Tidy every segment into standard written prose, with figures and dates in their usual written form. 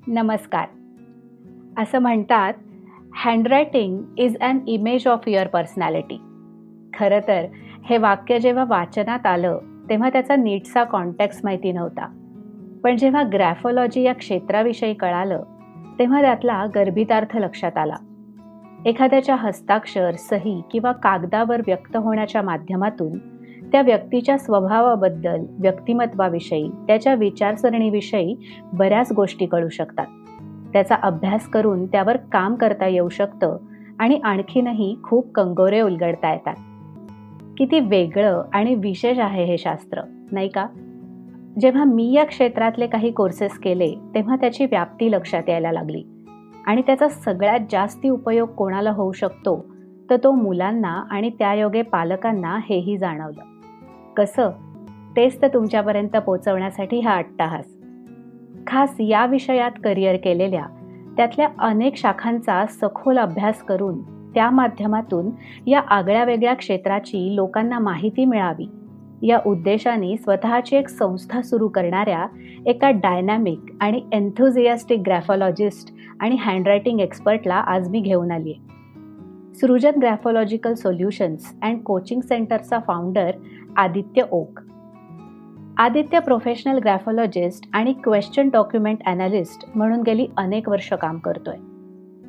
नमस्कार. असं म्हणतात, handwriting is an image of your personality. खरं तर हे वाक्य जेव्हा वाचनात आलं, तेव्हा त्याचा नीटसा कॉन्टेक्स्ट माहिती नव्हता. पण जेव्हा ग्रॅफोलॉजी या क्षेत्राविषयी कळालं, तेव्हा त्यातला गर्भितार्थ लक्षात आला. एखाद्याच्या हस्ताक्षर, सही किंवा कागदावर व्यक्त होण्याच्या माध्यमातून त्या व्यक्तीच्या स्वभावाबद्दल, व्यक्तिमत्वाविषयी, त्याच्या विचारसरणीविषयी बऱ्याच गोष्टी कळू शकतात. त्याचा अभ्यास करून त्यावर काम करता येऊ शकतं आणि आणखीनही खूप कंगोरे उलगडता येतात. किती वेगळं आणि विशेष आहे हे शास्त्र, नाही का? जेव्हा मी या क्षेत्रातले काही कोर्सेस केले, तेव्हा त्याची व्याप्ती लक्षात यायला लागली आणि त्याचा सगळ्यात जास्ती उपयोग कोणाला होऊ शकतो, तर तो मुलांना आणि त्यायोगे पालकांना हेही जाणवलं. कसं? तेच तर तुमच्यापर्यंत पोहोचवण्यासाठी हा अट्टाहास. खास या विषयात करिअर केलेल्या, त्यातल्या अनेक शाखांचा सखोल अभ्यास करून त्या माध्यमातून या आगळ्या-वेगळ्या क्षेत्राची लोकांना माहिती मिळावी, या उद्देशाने स्वतःची एक संस्था सुरू करणाऱ्या एका डायनॅमिक आणि एन्थुझियास्टिक ग्रॅफोलॉजिस्ट आणि हँडरायटिंग एक्सपर्टला आज मी घेऊन आली आहे. Srujan graphological solutions and coaching सेंटरचा founder Aditya Oak. Aditya professional graphologist आणि क्वेश्चन डॉक्युमेंट ॲनालिस्ट म्हणून गेली अनेक वर्ष काम करतोय.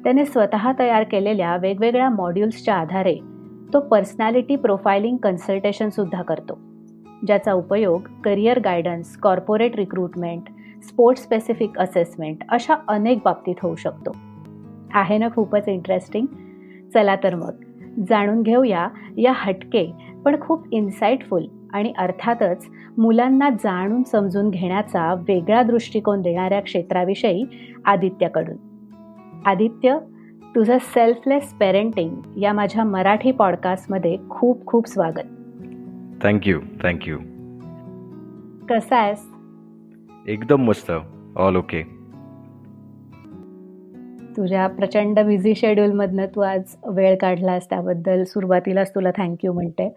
त्याने स्वतः तयार केलेल्या वेगवेगळ्या मॉड्यूल्सच्या आधारे तो पर्सनॅलिटी प्रोफायलिंग कन्सल्टेशनसुद्धा करतो, ज्याचा उपयोग career guidance, corporate recruitment, sports specific assessment अशा अनेक बाबतीत होऊ शकतो. आहे ना खूपच इंटरेस्टिंग? चला तर मग जाणून घेऊया या हटके पण खूप इन्साइटफुल आणि अर्थातच मुलांना जाणून समजून घेण्याचा वेगळा दृष्टिकोन देणाऱ्या क्षेत्राविषयी आदित्यकडून. आदित्य, तुझं सेल्फलेस पेरेंटिंग या माझ्या मराठी पॉडकास्टमध्ये खूप खूप स्वागत. थँक्यू. कसा आहेस? एकदम मस्त. All okay. तुझ्या प्रचंड बिझी शेड्यूलमधनं तू आज वेळ काढलास, त्याबद्दल सुरुवातीलाच तुला थँक्यू म्हणते.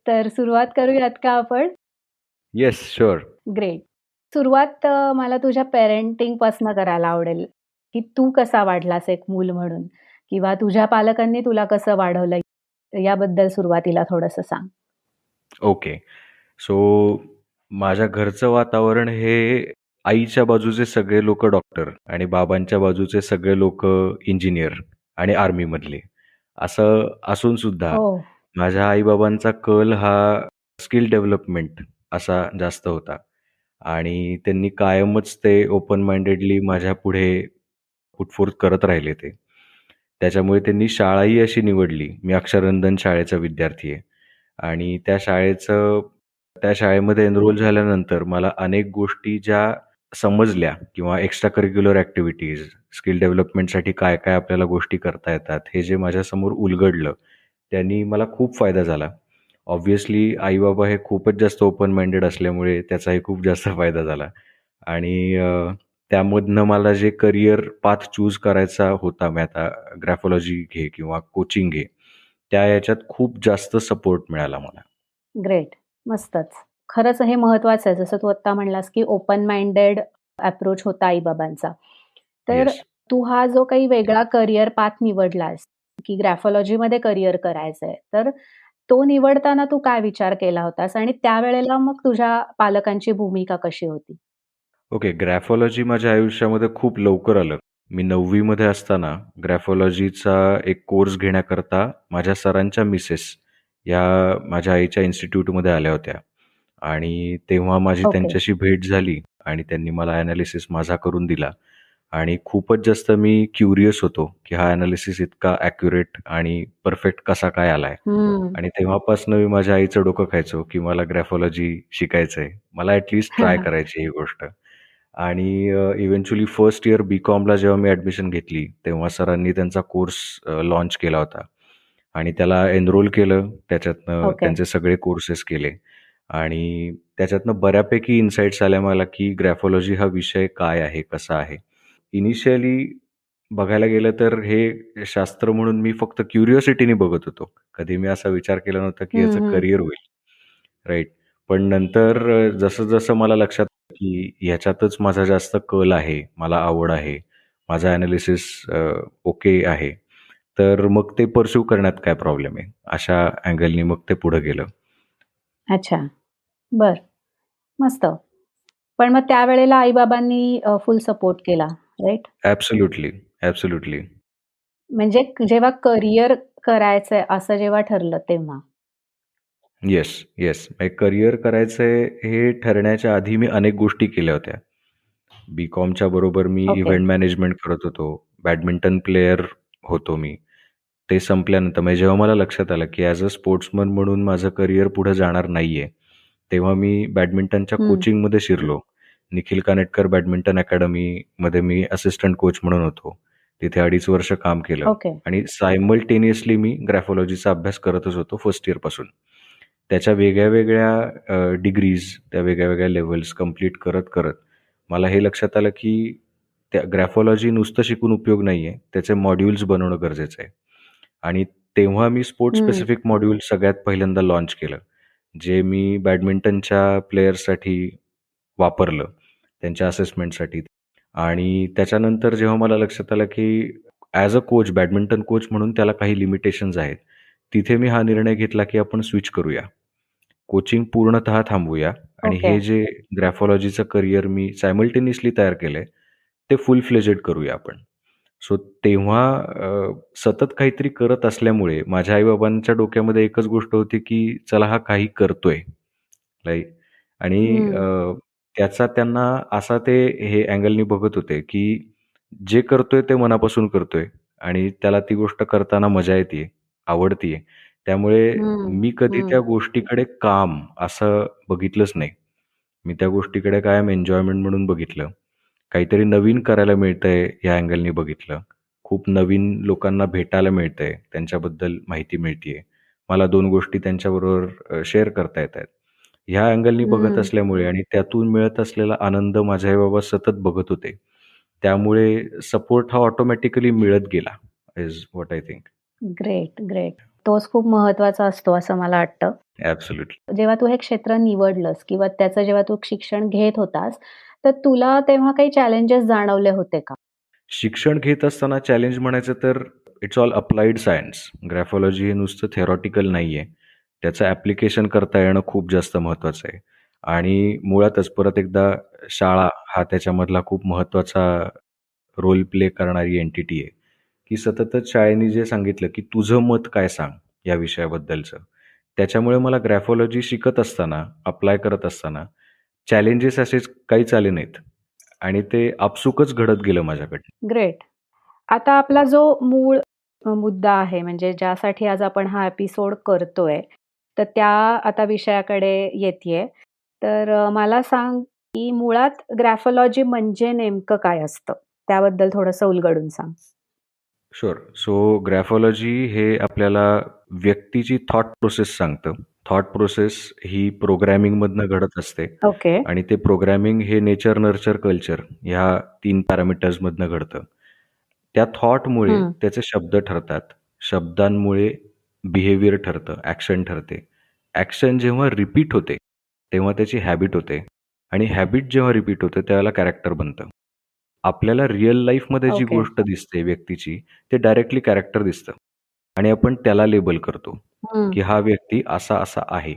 तर सुरुवात करूयात का आपण? Yes, sure. ग्रेट. सुरुवात मला तुझ्या पेरेंटिंग पासनं करायला आवडेल, की तू कसा वाढलास एक मूल म्हणून, किंवा तुझ्या पालकांनी तुला कसं वाढवलं, याबद्दल सुरुवातीला थोडंसं सांग. ओके. सो माझ्या घरचं वातावरण हे आईच्या बाजूचे सगळे लोक डॉक्टर आणि बाबांच्या बाजूचे सगळे लोक इंजिनियर आणि आर्मीमधले. असं असून सुद्धा हो. माझ्या आईबाबांचा कल हा स्किल डेव्हलपमेंट असा जास्त होता आणि त्यांनी कायमच ते ओपन माइंडेडली माझ्या पुढे पुटफोर्थ करत राहिले ते. त्याच्यामुळे त्यांनी शाळाही अशी निवडली. मी अक्षररंजन शाळेचा विद्यार्थी आहे आणि त्या शाळेमध्ये एनरोल झाल्यानंतर मला अनेक गोष्टी ज्या समजल्या किंवा एक्स्ट्रा करिक्युलर ॲक्टिव्हिटीज, स्किल डेव्हलपमेंटसाठी काय काय आपल्याला गोष्टी करता येतात, हे जे माझ्यासमोर उलगडलं, त्यांनी मला खूप फायदा झाला. ऑब्व्हियसली आई-बाबा हे खूपच जास्त ओपन माइंडेड असल्यामुळे त्याचाही खूप जास्त फायदा झाला आणि त्यामधनं मला जे करिअर पाथ चूज करायचा होता, मी आता ग्रॅफोलॉजी घे किंवा कोचिंग घे, त्या याच्यात खूप जास्त सपोर्ट मिळाला मला. ग्रेट. मस्तच. खरंच हे महत्वाचं आहे. जसं तू आत्ता म्हणलास, की ओपन माइंडेड अप्रोच होता आई-बाबांचा. तर येस. तू हा जो काही वेगळा करिअर पाथ निवडलास, की ग्रॅफोलॉजीमध्ये करिअर करायचंय, तर तो निवडताना तू काय विचार केला होतास आणि त्यावेळेला मग तुझ्या पालकांची भूमिका कशी होती? ओके. ग्रॅफोलॉजी माझ्या आयुष्यामध्ये खूप लवकर आलं. मी 9वी मध्ये असताना ग्रॅफोलॉजीचा एक कोर्स घेण्याकरता माझ्या सरांच्या मिसेस या माझ्या आईच्या इन्स्टिट्यूटमध्ये आल्या होत्या आणि तेव्हा माझी ओके. त्यांच्याशी भेट झाली आणि त्यांनी मला ॲनालिसिस माझा करून दिला आणि खूपच जास्त मी क्युरियस होतो, की हा ॲनालिसिस इतका ॲक्युरेट आणि परफेक्ट कसा काय आलाय? हं. आणि तेव्हापासून मी माझ्या आईचं डोकं खायचो, की मला ग्रॅफोलॉजी शिकायचंय. मला ॲटलीस्ट ट्राय करायची ही गोष्ट. आणि इव्हेंच्युअली फर्स्ट इयर बी-कॉमला जेव्हा मी ॲडमिशन घेतली, तेव्हा सरांनी त्यांचा कोर्स लॉन्च केला होता आणि त्याला एनरोल केलं. त्याच्यातनं ओके. त्यांचे सगळे कोर्सेस केले आणि त्याच्यातनं बऱ्यापैकी इन्साईट्स आल्या मला, की ग्रॅफोलॉजी हा विषय काय आहे, कसा आहे? इनिशियली बघायला गेलं तर हे शास्त्र म्हणून मी फक्त क्युरिओसिटीने बघत होतो. कधी मी असा विचार केला नव्हता, की हं, याचं हं. करिअर होईल. राइट. पण नंतर जसं-जसं मला लक्षात की ह्याच्यातच माझा जास्त कल आहे, मला आवड आहे, माझा ॲनालिसिस ओके आहे. तर मग ते पर्स्यू करण्यात काय प्रॉब्लेम आहे? अशा अँगलनी मग ते पुढे गेलं. अच्छा. बरं. मस्त. पण मग त्यावेळेला आई-बाबांनी फुल सपोर्ट केला, राइट? Absolutely, absolutely. म्हणजे जेव्हा करियर करायचंय असं जेव्हा ठरलं तेव्हा? Yes, yes. करियर करायचंय हे ठरण्याच्या आधी मी अनेक गोष्टी केल्या होत्या. बी-कॉमच्या बरोबर मी ओके. इव्हेंट मॅनेजमेंट करत होतो. बॅडमिंटन प्लेयर होतो मी. ते संपल्यानंतर म्हणजे जेव्हा मला लक्षात आलं, की ॲज अ स्पोर्ट्समन म्हणून माझं करियर पुढे जाणार नाहीये, तेव्हा मी बॅडमिंटनच्या हं. कोचिंगमध्ये शिरलो. निखिल कानेटकर बॅडमिंटन अकॅडमीमध्ये मी असिस्टंट कोच म्हणून होतो. तिथे 2.5 वर्ष काम केलं ओके. आणि सायमल्टेनियसली मी ग्राफोलॉजीचा अभ्यास करतच होतो फर्स्ट इयरपासून. त्याच्या वेगळ्या-वेगळ्या डिग्रीज, त्या वेगळ्या-वेगळ्या लेव्हल्स कंप्लीट करत-करत मला हे लक्षात आलं, की त्या ग्राफोलॉजी नुसतं शिकून उपयोग नाहीये. त्याचे मॉड्यूल्स बनवणं गरजेचं आहे. आणि तेव्हा मी स्पोर्ट्स हं. स्पेसिफिक मॉड्यूल सगळ्यात पहिल्यांदा लॉन्च केलं. जे मी बॅडमिंटनच्या प्लेयर्ससाठी वापरलं, त्यांच्या असेसमेंटसाठी. आणि त्याच्यानंतर जेव्हा मला लक्षात आलं, की as a coach, badminton coach म्हणून त्याला काही लिमिटेशन्स आहेत. तिथे मी हा निर्णय घेतला, की आपण स्विच करूया. कोचिंग पूर्णतः थांबवूया आणि ओके. हे जे ग्राफोलॉजीचं करियर मी सायमल्टेनियसली तयार केलंय, ते फुल फ्लेजेड करूया आपण. सो तेव्हा सतत काहीतरी करत असल्यामुळे माझ्या आई-बाबांच्या डोक्यामध्ये एकच गोष्ट होती, की चला हा काही करतोय. राइट. आणि हं. त्याचा त्यांना असा ते हे अँगलनी बघत होते, की जे करतोय ते मनापासून करतोय आणि त्याला ती गोष्ट करताना मजा येतीये, आवडतीये. त्यामुळे हं. मी कधी हं. त्या गोष्टीकडे काम असं बघितलंच नाही. मी त्या गोष्टीकडे कायम एन्जॉयमेंट म्हणून बघितलं. काहीतरी नवीन करायला मिळतंय या अँगलनी बघितलं. खूप नवीन लोकांना भेटायला मिळतंय, त्यांच्याबद्दल माहिती मिळतीये. मला 2 गोष्टी त्यांच्याबरोबर शेअर करता येतायत. ह्या अँगलनी बघत हं. असल्यामुळे आणि त्यातून मिळत असलेला आनंद माझे आई-बाबा सतत बघत होते. त्यामुळे सपोर्ट हा ऑटोमॅटिकली मिळत गेला, is what I think. Great, great. तोच खूप महत्त्वाचा असतो असं मला वाटतं. ॲब्सोल्युटली. जेव्हा तू हे क्षेत्र निवडलंस किंवा त्याचं जेव्हा तू शिक्षण घेत होतास, तर तुला तेव्हा काही चॅलेंजेस जाणवले होते का? शिक्षण घेत असताना चॅलेंज म्हणायचं तर it's all applied science. Graphology हे नुसतं थेरॉटिकल नाहीये. त्याचं ॲप्लिकेशन करता येणं खूप जास्त महत्त्वाचं आहे. आणि मुळातच परत एकदा शाळा हा त्याच्यामधला खूप महत्त्वाचा रोल प्ले करणारी एंटिटी आहे, की सततच शाळेने जे सांगितलं, की तुझं मत काय सांग या विषयाबद्दलचं. त्याच्यामुळे मला ग्राफोलॉजी शिकत असताना, अप्लाय करत असताना चॅलेंजेस असेच काहीच आले नाहीत आणि ते आपसुकच घडत गेलं माझ्याकडनं. ग्रेट. आता आपला जो मूळ मुद्दा आहे म्हणजे ज्यासाठी आज आपण हा एपिसोड करतोय, तर त्या आता विषयाकडे येतीये. तर मला सांग, की मुळात ग्राफोलॉजी म्हणजे नेमकं काय असतं? त्याबद्दल थोडंसं उलगडून सांग. शुअर. सो ग्राफोलॉजी हे आपल्याला व्यक्तीची थॉट प्रोसेस सांगतं. थॉट प्रोसेस ही प्रोग्रॅमिंगमधनं घडत असते ओके. आणि ते प्रोग्रॅमिंग हे नेचर, नर्चर, कल्चर ह्या 3 पॅरामीटर्समधनं घडतं. त्या थॉटमुळे हं. त्याचे शब्द ठरतात. शब्दांमुळे बिहेवियर ठरतं, ॲक्शन ठरते. ॲक्शन जेव्हा रिपीट होते, तेव्हा त्याची हॅबिट होते आणि हॅबिट जेव्हा रिपीट होते, त्यावेळेला कॅरेक्टर बनतं. आपल्याला रिअल लाईफमध्ये जी ओके. गोष्ट दिसते व्यक्तीची, ते डायरेक्टली कॅरेक्टर दिसतं आणि आपण त्याला लेबल करतो, हं. की हा व्यक्ती असा-असा आहे.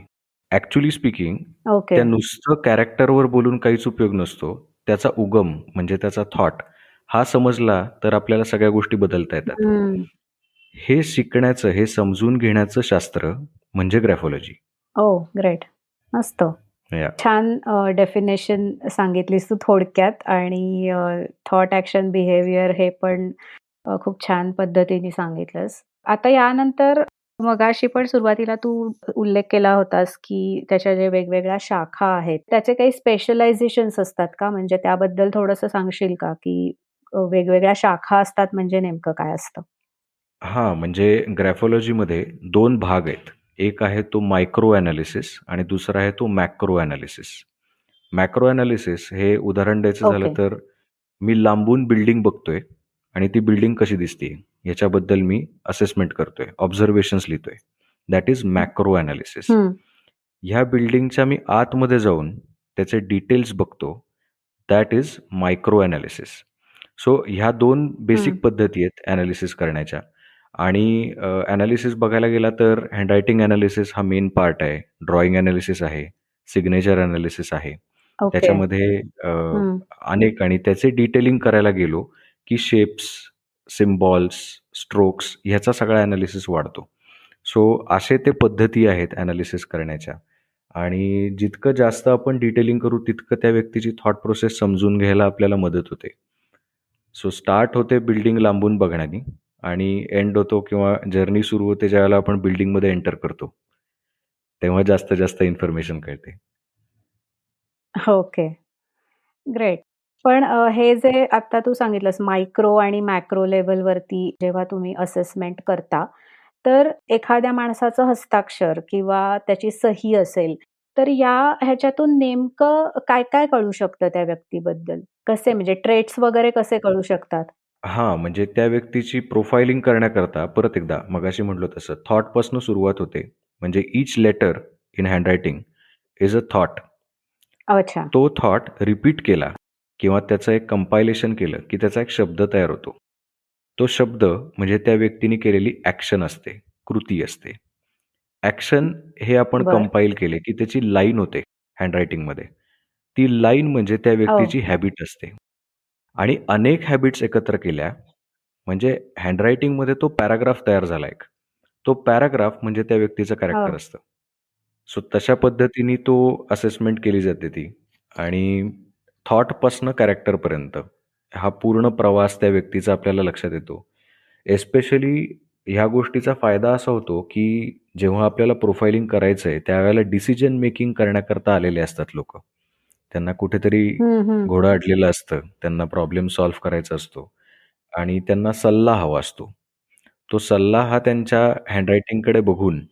Actually speaking okay. त्या नुसतं कॅरेक्टरवर बोलून काहीच उपयोग नसतो. त्याचा उगम म्हणजे त्याचा थॉट हा समजला तर आपल्याला सगळ्या गोष्टी बदलता येतात. हं. हे शिकण्याचं, हे समजून घेण्याचं शास्त्र म्हणजे ग्राफोलॉजी. ओह! ग्रेट. मस्त. या छान डेफिनेशन सांगितलीस तू थोडक्यात आणि थॉट, ॲक्शन, बिहेवियर हे पण खूप छान पद्धतीने सांगितलंस. आता यानंतर मगाशी पण सुरुवातीला तू उल्लेख केला होतास, की त्याच्या ज्या वेगवेगळ्या शाखा आहेत, त्याचे काही स्पेशलायझेशन्स असतात का? म्हणजे त्याबद्दल थोडंसं सांगशील का, की वेगवेगळ्या शाखा असतात म्हणजे नेमकं काय असतं? हां, म्हणजे ग्राफोलॉजीमध्ये 2 भाग आहेत. एक आहे तो मायक्रो एनालिसिस आणि दुसरा आहे तो मॅक्रो एनालिसिस. मॅक्रो एनालिसिस हे उदाहरण द्यायचं झालं ओके. तर मी लांबून बिल्डिंग बघतोय आणि ती बिल्डिंग कशी दिसतीये याच्याबद्दल मी असेसमेंट करतोय, ऑब्झर्वेशन्स लिहितोय. That is macro analysis. हं. ह्या बिल्डिंगच्या मी आतमध्ये जाऊन त्याचे डिटेल्स बघतो that is micro analysis. So ह्या 2 हं. बेसिक पद्धती आहेत ॲनालिसिस करण्याच्या. आणि ॲनालिसिस बघायला गेला तर हँडरायटिंग ॲनालिसिस हा मेन पार्ट आहे. ड्रॉइंग ॲनालिसिस आहे. सिग्नेचर ॲनालिसिस आहे. ओके. त्याच्यामध्ये हं. अनेक आणि त्याचे डिटेलिंग करायला गेलो, की शेप्स, सिम्बॉल्स, स्ट्रोक्स ह्याचा सगळा ॲनालिसिस वाढतो. सो असे ते पद्धती आहेत ॲनालिसिस करण्याच्या. आणि जितकं जास्त आपण डिटेलिंग करू, तितकं त्या व्यक्तीची थॉट प्रोसेस समजून घ्यायला आपल्याला मदत होते. सो स्टार्ट होते बिल्डिंग लांबून बघण्याने आणि एंड होतो किंवा जर्नी सुरू होते ज्यावेळेला आपण बिल्डिंगमध्ये एंटर करतो. तेव्हा जास्त जास्त इन्फॉर्मेशन कळते. ओके. ग्रेट. पण हे जे आत्ता तू सांगितलंस मायक्रो आणि मॅक्रो लेव्हलवरती जेव्हा तुम्ही असेसमेंट करता, तर एखाद्या माणसाचं हस्ताक्षर किंवा त्याची सही असेल, तर ह्याच्यातून नेमकं काय-काय कळू शकतं त्या व्यक्तीबद्दल? कसे म्हणजे ट्रेट्स वगैरे कसे कळू शकतात? हां, म्हणजे त्या व्यक्तीची प्रोफाइलिंग करण्याकरता परत एकदा मगाशी म्हटलो तसं थॉटपासून सुरुवात होते. म्हणजे each letter in handwriting is a thought. अच्छा. तो थॉट रिपीट केला किंवा त्याचं एक कंपायलेशन केलं, की त्याचा एक शब्द तयार होतो. तो शब्द म्हणजे त्या व्यक्तीने केलेली ॲक्शन असते, कृती असते. ॲक्शन हे आपण बरं. कंपाईल केले, की त्याची लाईन होते हँडरायटिंगमध्ये. ती लाईन म्हणजे त्या हो. व्यक्तीची हॅबिट असते आणि अनेक हॅबिट्स एकत्र केल्या म्हणजे हँडरायटिंगमध्ये तो पॅराग्राफ तयार झाला एक. तो पॅराग्राफ म्हणजे त्या व्यक्तीचं हो. कॅरेक्टर असतं. सो तशा पद्धतीने तो असेसमेंट केली जाते ती आणि थॉटपासनं कॅरेक्टरपर्यंत हा पूर्ण प्रवास त्या व्यक्तीचा आपल्याला लक्षात येतो. एस्पेशली ह्या गोष्टीचा फायदा असा होतो, की जेव्हा आपल्याला प्रोफाइलिंग करायचं आहे, त्यावेळेला डिसिजन मेकिंग करण्याकरता आलेले असतात लोकं. त्यांना कुठेतरी हं, हं. घोडं अडलेलं असतं. त्यांना प्रॉब्लेम सॉल्व्ह करायचा असतो आणि त्यांना सल्ला हवा असतो. तो सल्ला हा त्यांच्या हँडरायटिंगकडे बघून,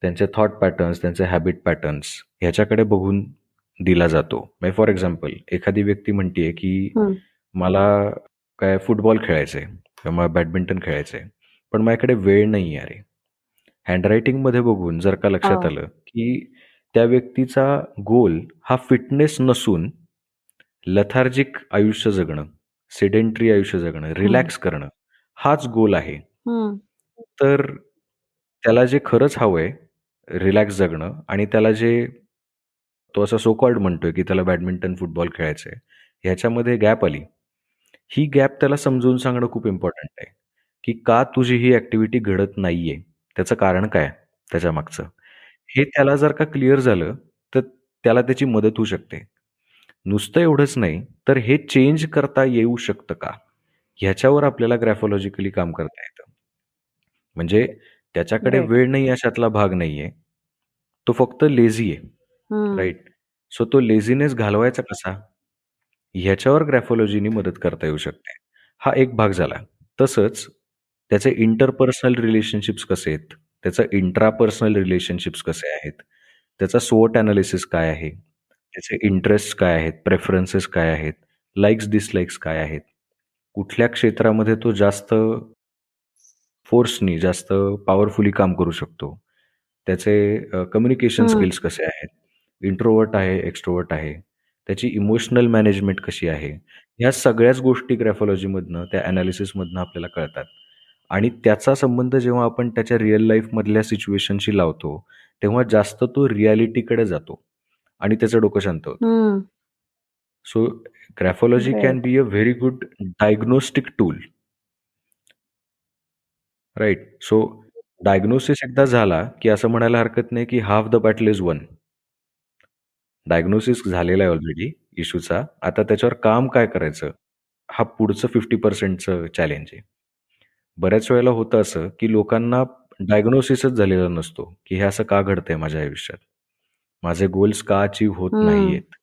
त्यांचे थॉट पॅटर्न्स, त्यांचे हॅबिट पॅटर्न्स ह्याच्याकडे बघून दिला जातो. म्हणजे फॉर एक्झाम्पल एखादी व्यक्ती म्हणतीये, की हं. मला काय फुटबॉल खेळायचंय किंवा मला बॅडमिंटन खेळायचंय, पण माझ्याकडे वेळ नाहीये अरे. हँडरायटिंगमध्ये बघून जर का लक्षात हो. आलं, की त्या व्यक्तीचा गोल हा फिटनेस नसून लथार्जिक आयुष्य जगणं, सेडेंटरी आयुष्य जगणं, हं. रिलॅक्स करणं हाच गोल आहे. हं. तर त्याला जे खरंच हवंय, रिलॅक्स जगणं आणि त्याला जे तो असं सो कॉल्ड म्हणतोय, की त्याला बॅडमिंटन, फुटबॉल खेळायचंय. ह्याच्यामध्ये गॅप आली. ही गॅप त्याला समजून सांगणं खूप इम्पोर्टंट आहे, की का तुझी ही ॲक्टिव्हिटी घडत नाहीये? त्याचं कारण काय त्याच्यामागचं? हे त्याला जर का क्लिअर झालं, तर त्याला त्याची मदत होऊ शकते. नुसतं एवढंच नाही, तर हे चेंज करता येऊ शकतं का? ह्याच्यावर आपल्याला ग्राफॉलॉजिकली काम करता येतं. म्हणजे त्याच्याकडे ग्रेट. वेळ नाही अशातला भाग नाहीये. तो फक्त लेझी आहे. हं. राइट. सो तो लेझीनेस घालवायचा कसा? ह्याच्यावर ग्राफोलॉजीनी मदत करता येऊ शकते. हा एक भाग झाला. तसंच त्याचे इंटरपर्सनल रिलेशनशिप्स कसे आहेत? त्याचं इंट्रापर्सनल रिलेशनशिप्स कसे आहेत? त्याचा स्वॉट एनालिसिस काय आहे? त्याचे इंटरेस्ट काय आहेत? प्रेफरन्सेस काय आहेत? लाइक्स, डिसलाइक्स काय आहेत? कुठल्या क्षेत्रामध्ये तो जास्त फोर्सनी, जास्त पॉवरफुली काम करू शकतो? त्याचे कम्युनिकेशन हं. स्किल्स कसे आहेत? इंट्रोव्हर्ट आहे, एक्स्ट्रोव्हर्ट आहे? त्याची इमोशनल मॅनेजमेंट कशी आहे? ह्या सगळ्याच गोष्टी ग्राफोलॉजीमधनं, त्या एनालिसिसमधनं आपल्याला कळतात. आणि त्याचा संबंध जेव्हा आपण त्याच्या रिअल लाईफमधल्या सिच्युएशनशी लावतो, तेव्हा जास्त तो रिॲलिटीकडे जातो आणि त्याचं डोकं शांत होतं. हं. So graphology can great. Be a very good diagnostic tool. Right. So diagnosis एकदा झाला, की असं म्हणायला हरकत नाही, की half the battle is one. Diagnosis झालेला आहे ऑलरेडी इश्यूचा. आता त्याच्यावर काम काय करायचं? हा पुढचं 50% चॅलेंज आहे. बऱ्याच वेळेला होतं असं, की लोकांना डायग्नोसिसच झालेला नसतो, की हे असं का घडतंय माझ्या आयुष्यात? माझे गोल्स का अचीव्ह होत हं. नाहीयेत?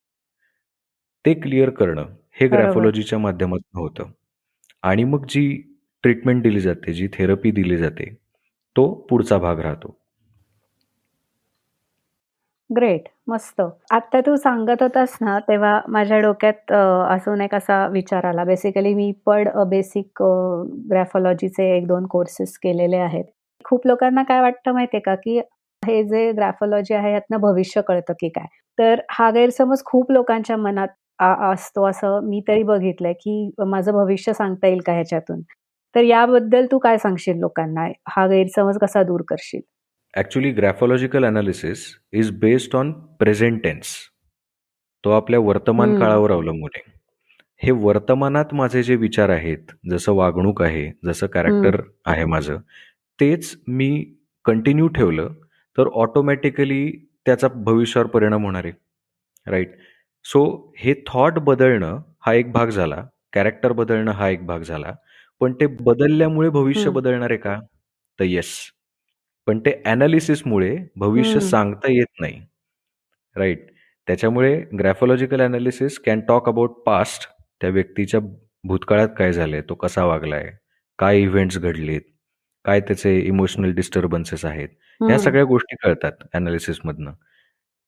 ते क्लिअर करणं, हे बरोबर. ग्राफोलॉजीच्या माध्यमातून होतं. आणि मग जी ट्रीटमेंट दिली जाते, जी थेरपी दिली जाते, तो पुढचा भाग राहतो. ग्रेट. मस्त. आत्ता तू सांगत होतास ना, तेव्हा माझ्या डोक्यात अजून एक असा विचार आला. बेसिकली मी पण बेसिक ग्राफोलॉजीचे 1-2 कोर्सेस केलेले आहेत. खूप लोकांना काय वाटतं माहिती आहे का, की हे जे ग्राफोलॉजी आहे यातनं भविष्य कळतं की काय? तर हा गैरसमज खूप लोकांच्या मनात असतो असं मी तरी बघितलंय, की माझं भविष्य सांगता येईल का ह्याच्यातून? तर याबद्दल तू काय सांगशील लोकांना? हा गैरसमज कसा दूर करशील? Actually graphological analysis is based on present tense. तो आपल्या वर्तमान हं, काळावर अवलंबून आहे. हे वर्तमानात माझे जे विचार आहेत, जसं वागणूक आहे, जसं हं, कॅरेक्टर आहे माझं, तेच मी कंटिन्यू ठेवलं, तर ऑटोमॅटिकली त्याचा भविष्यावर परिणाम होणार आहे. राइट? सो हे थॉट बदलणं हा एक भाग झाला. कॅरेक्टर बदलणं हा एक भाग झाला. पण ते बदलल्यामुळे भविष्य हं, बदलणार आहे का? तर येस. पण ते एनालिसिसमुळे भविष्य हं. सांगता येत नाही. राइट. त्याच्यामुळे graphological analysis can talk about past. त्या व्यक्तीच्या भूतकाळात काय झालंय, तो कसा वागलाय, काय इव्हेंट्स घडलेत, काय त्याचे इमोशनल डिस्टर्बन्सेस आहेत. ह्या हं, सगळ्या गोष्टी कळतात एनालिसिसमधनं.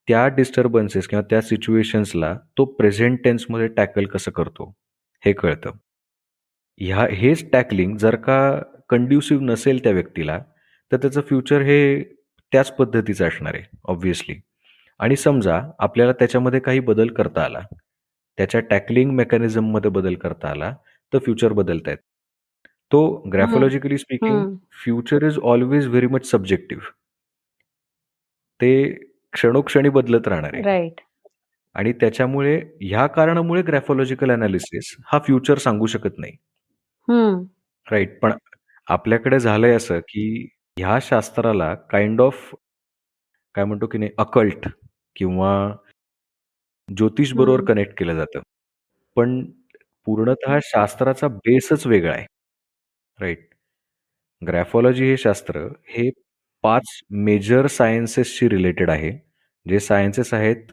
त्या डिस्टर्बन्सेस किंवा त्या सिच्युएशन्सला तो प्रेझेंट टेन्समध्ये टॅकल कसं करतो, हे कळतं. हेच टॅकलिंग जर का कंड्युसिव्ह नसेल त्या व्यक्तीला, तर त्याचं फ्युचर हे त्याच पद्धतीचं असणार आहे ऑब्व्हियसली. आणि समजा आपल्याला त्याच्यामध्ये काही बदल करता आला, त्याच्या टॅकलिंग मेकॅनिझममध्ये बदल करता आला, तर फ्युचर बदलता येतं. तो हं, ग्राफोलॉजिकली स्पीकिंग हं. Future is always very much subjective. ते क्षणोक्षणी बदलत राहणार आहे. राइट. आणि त्याच्यामुळे ह्या कारणामुळे ग्राफोलॉजिकल एनालिसिस हा फ्युचर सांगू शकत नाही. हं, राइट. पण आपल्याकडे झालंय असं, की ह्या शास्त्राला काइंड ऑफ काय म्हणतो की नाही अकल्ट किंवा ज्योतिषबरोबर हं. कनेक्ट केलं जातं. पण पूर्णतः शास्त्राचा बेसच वेगळा आहे. राइट. ग्राफॉलॉजी हे शास्त्र हे 5 मेजर सायन्सेसशी रिलेटेड आहे. जे सायन्सेस आहेत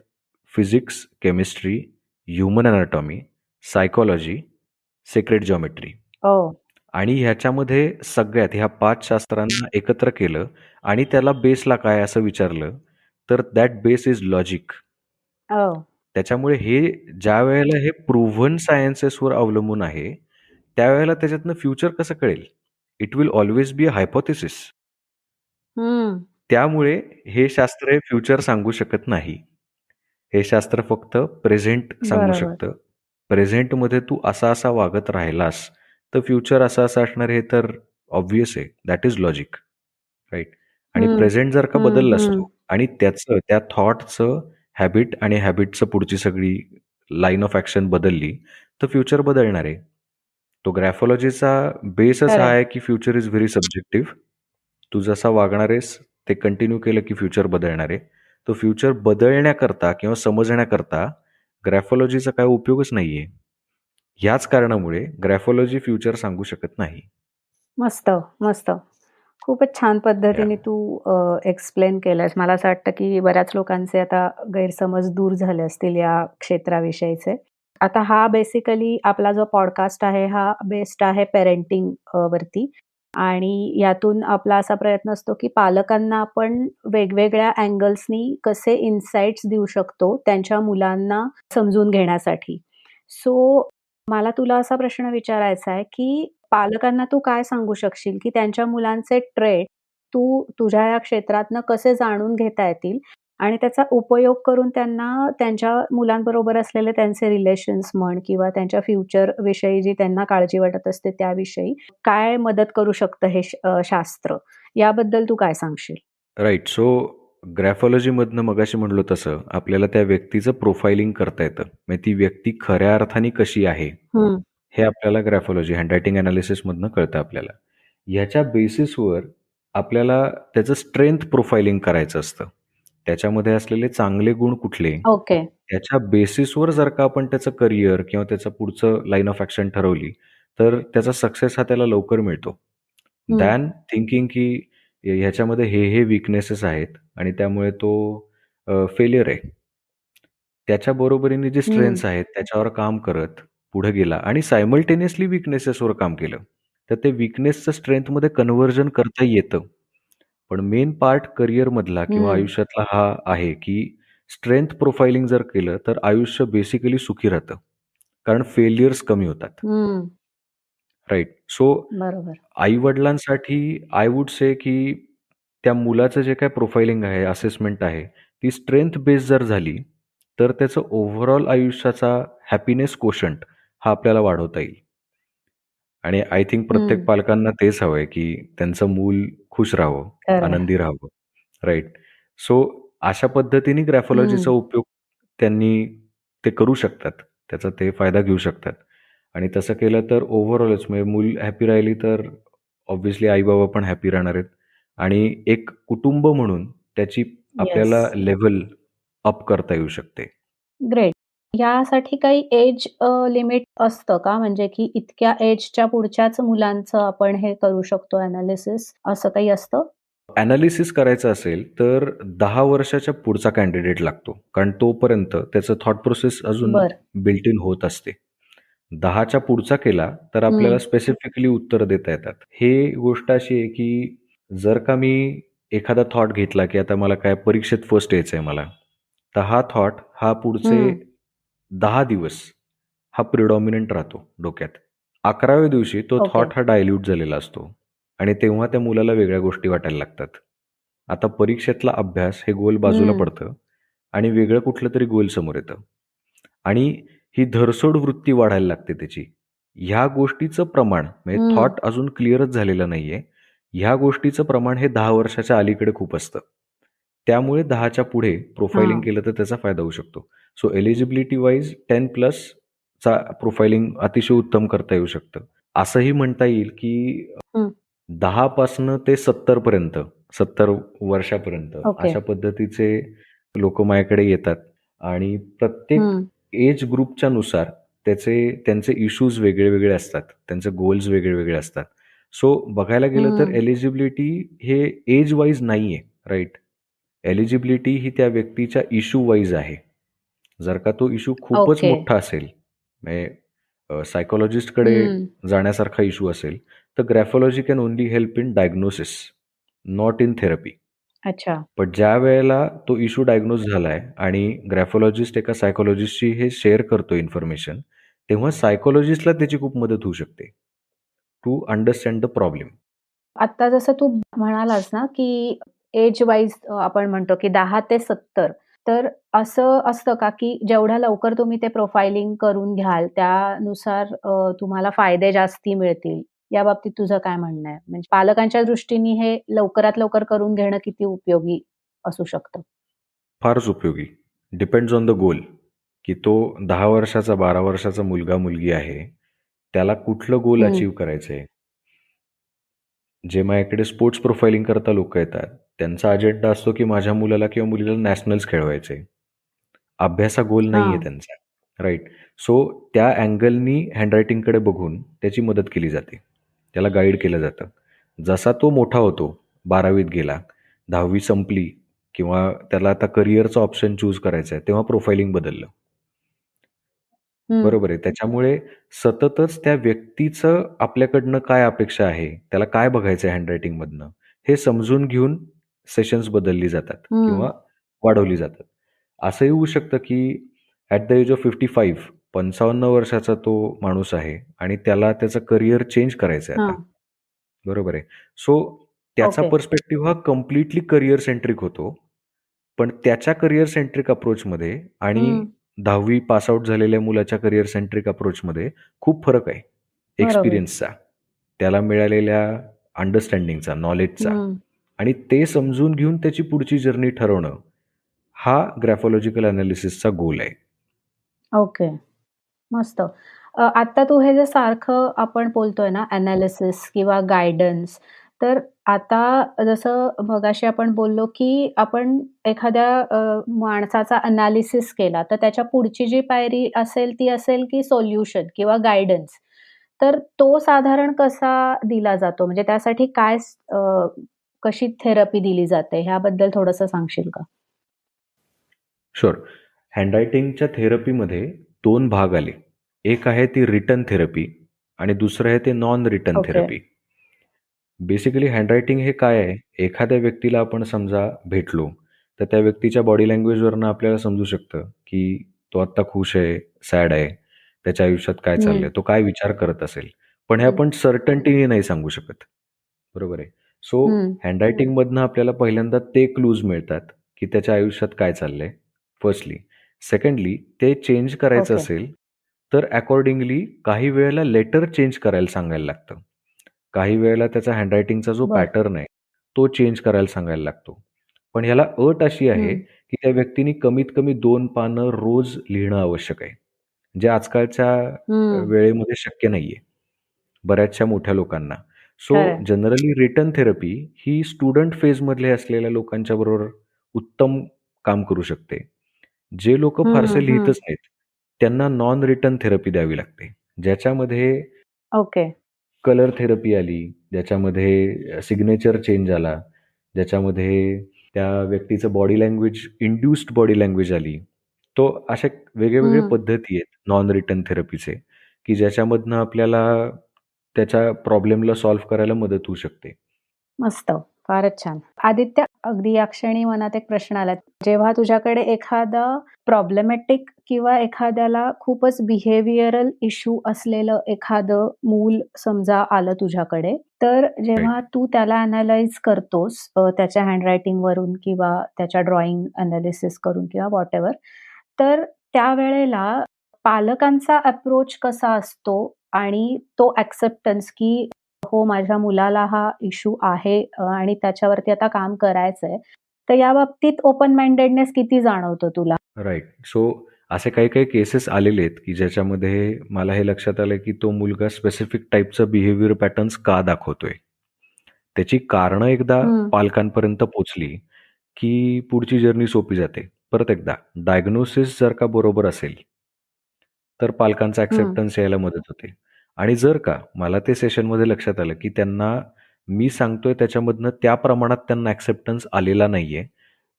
physics, chemistry, human anatomy, psychology, sacred geometry. Oh! आणि ह्याच्यामध्ये सगळ्यात ह्या 5 शास्त्रांना एकत्र केलं आणि त्याला बेसला काय असं विचारलं, तर दॅट बेस इज लॉजिक. ओह! त्याच्यामुळे हे ज्यावेळेला हे प्रूव्हन सायन्सेसवर अवलंबून आहे, त्यावेळेला त्याच्यातनं फ्युचर कसं कळेल? It will always be a hypothesis. हं. त्यामुळे हे शास्त्र हे फ्युचर सांगू शकत नाही. हे शास्त्र फक्त प्रेझेंट सांगू बरोबर. शकतं. प्रेझेंटमध्ये तू असा-असा वागत राहिलास, तर फ्युचर असं-असं असणार हे तर ऑब्व्हियस आहे. That is logic. राइट. आणि हं, प्रेझेंट जर का हं, बदललास हं. तू आणि त्या थॉटचं हॅबिट आणि हॅबिटचं पुढची सगळी लाईन ऑफ ॲक्शन बदलली, तर फ्युचर बदलणार आहे. तो ग्राफोलॉजीचा बेसच हा खरंय. आहे, की फ्युचर इज व्हेरी सब्जेक्टिव्ह. तू जसा वागणार आहेस, ते कंटिन्यू केलं की फ्युचर बदलणार आहे. तो फ्युचर बदलण्याकरता किंवा समजण्याकरता ग्राफोलॉजीचा काही उपयोगच नाहीये. ह्याच कारणामुळे ग्राफोलॉजी फ्युचर सांगू शकत नाही. मस्त, मस्त. खूपच छान या पद्धतीने तू एक्सप्लेन केलंस. मला असं वाटतं, की बऱ्याच लोकांचे आता गैरसमज दूर झाले असतील या क्षेत्राविषयीचे. आता हा बेसिकली आपला जो पॉडकास्ट आहे, हा बेस्ड आहे पेरेंटिंग वरती आणि यातून आपला असा प्रयत्न असतो, की पालकांना आपण वेगवेगळ्या अँगल्सनी कसे इन्साईट्स देऊ शकतो, त्यांच्या मुलांना समजून घेण्यासाठी. सो मला तुला असा प्रश्न विचारायचा आहे, की पालकांना तू काय सांगू शकशील, की त्यांच्या मुलांचे ट्रेट तुझ्या या क्षेत्रातनं कसे जाणून घेता येतील आणि त्याचा उपयोग करून त्यांना त्यांच्या मुलांबरोबर असलेले त्यांचे रिलेशन्स म्हण किंवा त्यांच्या फ्युचर विषयी जी त्यांना काळजी वाटत असते त्याविषयी काय मदत करू शकतं हे शास्त्र? याबद्दल तू काय सांगशील? राइट. सो ग्राफोलॉजीमधनं मगाशी म्हटलो तसं आपल्याला त्या व्यक्तीचं प्रोफाइलिंग करता येतं. म्हणजे ती व्यक्ती खऱ्या अर्थाने कशी आहे, हं, हे आपल्याला ग्राफोलॉजी हँडरायटिंग एनालिसिसमधनं कळतं आपल्याला. ह्याच्या बेसिसवर आपल्याला त्याचं स्ट्रेंथ प्रोफाइलिंग करायचं असतं. त्याच्यामध्ये असलेले चांगले गुण कुठले? ओके. त्याच्या बेसिसवर जर का आपण त्याचं करियर किंवा त्याचं पुढचं लाईन ऑफ ॲक्शन ठरवली, तर त्याचा सक्सेस हा त्याला लवकर मिळतो. हं, दॅन थिंकिंग की ह्याच्यामध्ये हे वीकनेसेस आहेत आणि त्यामुळे तो फेल्युअर आहे. त्याच्या बरोबरीने जे हं, स्ट्रेंथ्स आहेत त्याच्यावर काम करत पुढे गेला आणि सायमल्टेनियसली वीकनेसेसवर काम केलं. तर ते वीकनेसचं स्ट्रेंथमध्ये कन्व्हर्जन करता येतं. पण मेन पार्ट करिअरमधला किंवा हं, आयुष्यातला हा आहे, की स्ट्रेंथ प्रोफाइलिंग जर केलं, तर आयुष्य बेसिकली सुखी राहतं. कारण फेल्युअर्स कमी होतात. हं. राइट. सो बरोबर. आई-वडिलांसाठी आय वुड से की त्या मुलाचं जे काही प्रोफाइलिंग आहे, असेसमेंट आहे, ती स्ट्रेंथ बेस जर झाली, तर त्याचं ओव्हरऑल आयुष्याचा हॅपीनेस कोशंट हा आपल्याला वाढवता येईल. आणि आय थिंक प्रत्येक हं. पालकांना तेच हवंय, की त्यांचं मूल खुश राहावं, खरंय. आनंदी राहावं. राइट. सो अशा पद्धतीने ग्राफोलॉजीचा हं. उपयोग त्यांनी ते करू शकतात. त्याचा ते फायदा घेऊ शकतात. आणि तसं केलं तर ओव्हरऑलच म्हणजे मूल हॅपी राहिली तर ऑब्व्हियसली आई-बाबा पण हॅपी राहणार आहेत. आणि एक कुटुंब म्हणून त्याची येस. आपल्याला लेव्हल अप करता येऊ शकते. ग्रेट. यासाठी काही एज लिमिट असतं का? म्हणजे की इतक्या एजच्या पुढच्याच मुलांचं आपण हे करू शकतो एनालिसिस असं काही असतं? एनालिसिस करायचं असेल तर 10 वर्षाच्या पुढचा कॅन्डिडेट लागतो. कारण तोपर्यंत त्याचं थॉट प्रोसेस अजून बरं. बिल्ट इन होत असते. 10च्या पुढचा केला तर आपल्याला हं. स्पेसिफिकली उत्तरं देता येतात. हे गोष्ट अशी आहे की जर का मी एखादा थॉट घेतला की आता मला काय परीक्षेत फर्स्ट यायचंय मला. तर हा थॉट हा पुढचे हं. 10 दिवस हा प्रिडॉमिनंट राहतो डोक्यात. 11व्या दिवशी तो ओके. थॉट हा डायल्यूट झालेला असतो आणि तेव्हा त्या मुलाला वेगळ्या गोष्टी वाटायला लागतात. आता परीक्षेतला अभ्यास हे गोल बाजूला हं. पडतं आणि वेगळं कुठलं तरी गोल समोर येतं आणि ही धरसोड वृत्ती वाढायला लागते त्याची. ह्या गोष्टीचं प्रमाण म्हणजे हं. थॉट अजून क्लिअरच झालेला नाहीये. ह्या गोष्टीचं प्रमाण हे 10 वर्षाच्या अलीकडे खूप असतं. त्यामुळे 10च्या पुढे प्रोफाइलिंग हां. केलं तर त्याचा फायदा होऊ शकतो. सो एलिजिबिलिटी वाईज 10+ चा प्रोफाइलिंग अतिशय उत्तम करता येऊ शकतं. असंही म्हणता येईल की हं. 10 पासनं ते 70 पर्यंत, 70 वर्षापर्यंत ओके. अशा पद्धतीचे लोकं माझ्याकडे येतात आणि प्रत्येक हं. एज ग्रुपच्या नुसार त्यांचे इश्यूज वेगळे-वेगळे असतात. त्यांचे गोल्स वेगळे-वेगळे असतात. सो बघायला गेलं तर हं. एलिजिबिलिटी हे एज वाईज नाहीये, राइट? एलिजिबिलिटी ही त्या व्यक्तीच्या इश्यू वाईज आहे. जर का तो इश्यू खूपच ओके. मोठा असेल, म्हणजे सायकॉलॉजिस्टकडे हं. जाण्यासारखा इश्यू असेल, तर graphology can only help in diagnosis, not in therapy. अच्छा. पण ज्यावेळेला तो इश्यू डायग्नोज झालाय आणि ग्राफोलॉजिस्ट एका सायकॉलॉजिस्टशी हे शेअर करतो इन्फॉर्मेशन, तेव्हा सायकॉलॉजिस्टला त्याची खूप मदत होऊ शकते, टू अंडरस्टँड द प्रॉब्लेम. आत्ता जसं तू म्हणालास ना, की एज वाईज आपण म्हणतो, की 10 ते 70 तर असं असतं का, की जेवढ्या लवकर तुम्ही ते प्रोफाइलिंग करून घ्याल, त्यानुसार तुम्हाला फायदे जास्ती मिळतील? याबाबतीत तुझं काय म्हणणं आहे? म्हणजे पालकांच्या दृष्टीने हे लवकरात लवकर करून घेणं किती उपयोगी असू शकतं? फारच उपयोगी. डिपेंड्स ऑन द गोल, की तो 10 वर्षाचा, 12 वर्षाचा मुलगा-मुलगी आहे, त्याला कुठलं गोल हं. अचीव्ह करायचंय? जे माझ्याकडे स्पोर्ट्स प्रोफाइलिंग करता लोकं येतात, त्यांचा अजेंडा असतो, की माझ्या मुलाला किंवा मुलीला नॅशनल्स खेळवायचे. अभ्यासा गोल नाहीये हां. त्यांचा. राइट. सो त्या अँगलनी हँडरायटिंगकडे बघून त्याची मदत केली जाते. त्याला गाईड केलं जातं. जसा तो मोठा होतो, 12वीत गेला, 10वी संपली किंवा त्याला आता करिअरचा ऑप्शन चूज करायचा आहे, तेव्हा प्रोफाइलिंग बदललं. हं. बरोबर आहे. त्याच्यामुळे सततच त्या व्यक्तीचं आपल्याकडनं काय अपेक्षा आहे, त्याला काय बघायचं आहे हँडरायटिंगमधनं, हे समजून घेऊन सेशन्स बदलली जातात हं. किंवा वाढवली जातात. असंही होऊ शकतं, की ॲट द एज ऑफ 55 55 वर्षाचा तो माणूस आहे आणि त्याला त्याचं करिअर चेंज करायचं आहे आता. हां. बरोबर आहे. सो त्याचा ओके. पर्स्पेक्टिव्ह हा कंप्लीटली करिअर सेंट्रिक होतो. पण त्याच्या करिअर सेंट्रिक अप्रोचमध्ये आणि हं. 10वी पास आउट झालेल्या मुलाच्या करिअर सेंट्रिक अप्रोचमध्ये खूप फरक आहे बरोबर. एक्सपिरियन्सचा, त्याला मिळालेल्या अंडरस्टँडिंगचा, नॉलेजचा हं. आणि ते समजून घेऊन त्याची पुढची जर्नी ठरवणं, हा ग्राफोलॉजिकल एनालिसिसचा गोल आहे. ओके. मस्त. आता तू हे जे सारखं आपण बोलतोय ना एनालिसिस किंवा गाईडन्स, तर आता जसं मगाशी आपण बोललो, की आपण एखाद्या माणसाचा एनालिसिस केला, तर त्याच्या पुढची जी पायरी असेल, ती असेल की सोल्युशन किंवा गाईडन्स. तर तो साधारण कसा दिला जातो? म्हणजे त्यासाठी कशी थेरपी दिली जाते? ह्याबद्दल थोडंसं सांगशील का? शुअर. हँडरायटिंगच्या थेरपीमध्ये 2 भाग आले. एक आहे ती रिटन थेरपी आणि दुसरं आहे ते non written okay. Therapy. Basically handwriting हे काय आहे? एखाद्या व्यक्तीला आपण समजा भेटलो, तर त्या व्यक्तीच्या बॉडी लँग्वेजवरनं आपल्याला समजू शकतं, की तो आत्ता खुश आहे, सॅड आहे, त्याच्या आयुष्यात काय हं. चाललंय, तो काय विचार करत असेल. पण हे हं. आपण सर्टन्टीने नाही सांगू शकत. बरोबर आहे. सो हं. हँडरायटिंगमधनं आपल्याला पहिल्यांदा ते क्लूज मिळतात, की त्याच्या आयुष्यात काय चाललंय, फर्स्टली. सेकंडली ते चेंज करायचं ओके. असेल, तर अकॉर्डिंगली काही वेळेला लेटर चेंज करायला सांगायला लागतं. काही वेळेला त्याचा हँडरायटिंगचा जो बरं. पॅटर्न आहे, तो चेंज करायला सांगायला लागतो. पण ह्याला अट अशी आहे, हं. की त्या व्यक्तीने कमीत कमी 2 पानं रोज लिहिणं आवश्यक आहे. जे आजकालच्या हं. वेळेमध्ये शक्य नाहीये, बऱ्याचशा मोठ्या लोकांना. सो खरंय. जनरली रिटन थेरपी ही स्टुडंट फेजमधले असलेल्या लोकांच्या बरोबर उत्तम काम करू शकते. जे लोकं हं, हं, फारसे हं. लिहितच नाहीत, त्यांना नॉन रिटन थेरपी द्यावी लागते. ज्याच्यामध्ये ओके. कलर थेरपी आली, ज्याच्यामध्ये सिग्नेचर चेंज आला, ज्याच्यामध्ये त्या व्यक्तीचं body language induced body language आली. तो अशा वेगळे-वेगळे हं. पद्धती आहेत नॉन रिटन थेरपीचे, की ज्याच्यामधनं आपल्याला त्याच्या प्रॉब्लेमला सॉल्व्ह करायला मदत होऊ शकते. मस्त. फारच छान. आदित्य, अगदी या क्षणी मनात एक प्रश्न आला. जेव्हा तुझ्याकडे एखादा प्रॉब्लेमॅटिक किंवा एखाद्याला खूपच बिहेवियरल इश्यू असलेलं एखादं मूल समजा आलं तुझ्याकडे, तर जेव्हा राइट. तू त्याला अॅनलाईज करतोस त्याच्या हँडरायटिंगवरून किंवा त्याच्या ड्रॉइंग एनालिसिस करून किंवा व्हॉटएव्हर, तर त्यावेळेला पालकांचा अप्रोच कसा असतो आणि तो एक्सेप्टन्स की हो, माझ्या मुलाला हा इश्यू आहे आणि त्याच्यावरती आता काम करायचंय. तर या बाबतीत ओपन माइंडेडनेस किती जाणवतो तुला? राइट. सो असे काही-काही केसेस आलेले आहेत, की ज्याच्यामध्ये मला हे लक्षात आलं, की तो मुलगा स्पेसिफिक टाइपचा बिहेवियर पॅटर्न्स का दाखवतोय? त्याची कारणं एकदा हं, पालकांपर्यंत पोहोचली, की पुढची जर्नी सोपी जाते. परत एकदा डायग्नोसिस जर का बरोबर असेल, तर पालकांचा हं, ॲक्सेप्टन्स यायला मदत होते. आणि जर का मला ते सेशनमध्ये लक्षात आलं, की त्यांना मी सांगतोय त्याच्यामधनं त्या प्रमाणात त्यांना ॲक्सेप्टन्स आलेला नाहीये,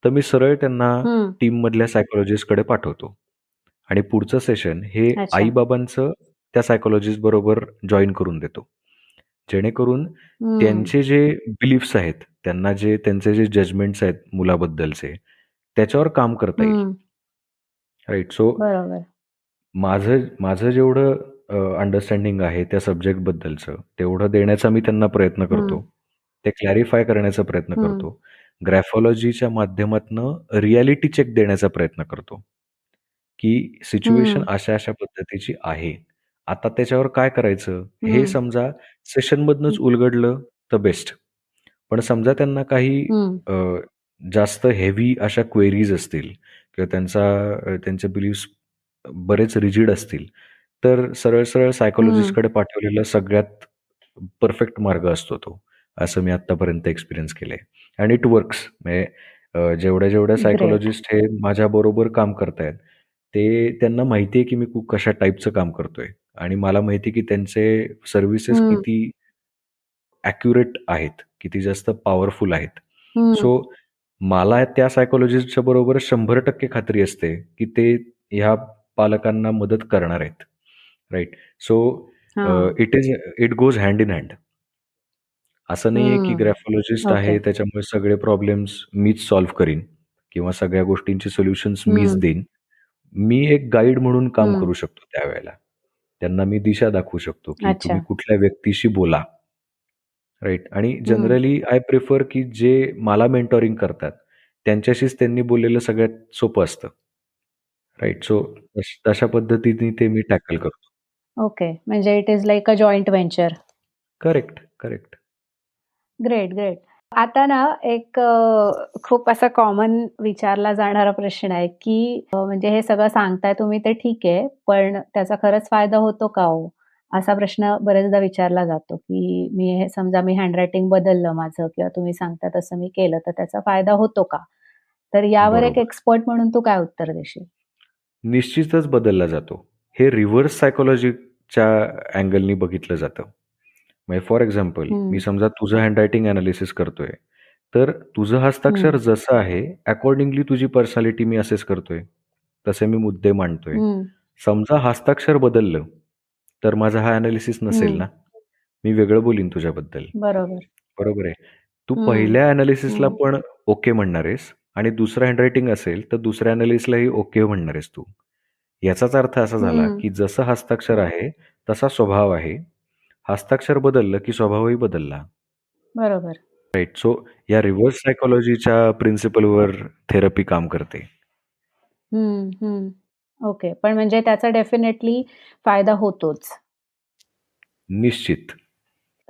तर मी सरळ त्यांना हं. टीममधल्या सायकॉलॉजिस्टकडे पाठवतो. आणि पुढचं सेशन हे अच्छा. आई-बाबांचं त्या सायकॉलॉजिस्ट बरोबर जॉइन करून देतो. जेणेकरून हं, त्यांचे जे बिलीफ्स आहेत, त्यांना जे त्यांचे जे जजमेंट्स आहेत मुलाबद्दलचे, त्याच्यावर काम करता येईल. हं. राइट. सो बरोबर. माझं माझं जेवढं अंडरस्टँडिंग आहे त्या सब्जेक्टबद्दलचं, तेवढं देण्याचा मी त्यांना प्रयत्न हं, करतो. ते क्लॅरिफाय करण्याचा प्रयत्न हं, करतो. ग्राफॉलॉजीच्या माध्यमातनं रिॲलिटी चेक देण्याचा प्रयत्न करतो, की सिच्युएशन हं, अशा-अशा पद्धतीची आहे. आता त्याच्यावर काय करायचं? हे हं, समजा सेशनमधनंच हं, उलगडलं तर बेस्ट. पण समजा त्यांना काही हं, अ, जास्त हेवी अशा क्वेरीज असतील किंवा त्यांचे बिलीफ्स बरेच रिजिड असतील, तर सरळ-सरळ हं. सायकॉलॉजिस्टकडे पाठवलेला सगळ्यात परफेक्ट मार्ग असतो तो, असं मी आत्तापर्यंत एक्सपिरियन्स केलंय. आणि इट वर्क्स. म्हणजे जेवढ्या-जेवढ्या ग्रेट. सायकॉलॉजिस्ट हे माझ्याबरोबर काम करतायत, त्यांना माहिती आहे की मी कशा टाइपचं काम करतोय आणि मला माहिती आहे की त्यांचे सर्व्हिसेस हं, किती ॲक्युरेट आहेत, किती जास्त पॉवरफुल आहेत. हं. सो मला त्या सायकॉलॉजिस्टच्या बरोबर 100% खात्री असते, की ते ह्या पालकांना मदत करणार आहेत. राइट. सो हां. It goes hand in hand. असं नाहीये की हं. ग्राफॉलॉजिस्ट ओके. आहे त्याच्यामुळे सगळे प्रॉब्लेम्स मीच सॉल्व्ह करीन किंवा सगळ्या गोष्टींची सोल्युशन्स मीच हं, देईन. मी एक गाईड म्हणून काम हं. करू शकतो त्यावेळेला. त्यांना मी दिशा दाखवू शकतो, की तुम्ही अच्छा. कुठल्या व्यक्तीशी बोला. राइट. आणि हं. जनरली आय प्रिफर की जे मला मेंटॉरिंग करतात, त्यांच्याशीच त्यांनी बोललेलं सगळ्यात सोपं असतं. राइट. सो तशा पद्धतीने ते मी टॅकल करतो. ओके. म्हणजे it is like a joint venture. Correct, correct. Great, great. आता ना एक खूप असा कॉमन विचारला जाणारा प्रश्न आहे, की म्हणजे हे सगळं सांगताय तुम्ही ते ठीक आहे, पण त्याचा खरंच फायदा होतो का हो? असा प्रश्न बरेचदा विचारला जातो, की मी समजा मी हँडरायटिंग बदललं माझं किंवा तुम्ही सांगता तसं मी केलं, तर त्याचा फायदा होतो का? तर यावर एक बरोबर. एक्सपर्ट म्हणून तू काय उत्तर देशील? निश्चितच बदलला जातो. हे रिव्हर्स सायकॉलॉजीच्या अँगलनी बघितलं जातं. म्हणजे फॉर एक्झाम्पल मी हं, समजा तुझं हँडरायटिंग एनालिसिस करतोय, तर तुझं हस्ताक्षर हं, जसं आहे अकॉर्डिंगली तुझी पर्सनॅलिटी मी असेस करतोय. तसे मी मुद्दे मांडतोय. हं, समजा हस्ताक्षर बदललं, तर माझा हा एनालिसिस नसेल हं. ना. मी वेगळं बोलीन तुझ्याबद्दल. बरोबर. बरोबर आहे. तू हं, पहिल्या एनालिसिसला हं, पण ओके म्हणणार आहेस आणि दुसरं हँडरायटिंग असेल, तर दुसऱ्या एनालिसिसलाही ओके म्हणणार आहेस तू. याचाच अर्थ असा झाला, हं. की जसं हस्ताक्षर आहे, तसा स्वभाव आहे. हस्ताक्षर बदललं, की स्वभावही बदलला. बरोबर. राइट. सो या रिव्हर्स सायकॉलॉजीच्या प्रिन्सिपलवर थेरपी काम करते. ओके. पण म्हणजे त्याचा डेफिनेटली फायदा होतोच. निश्चित.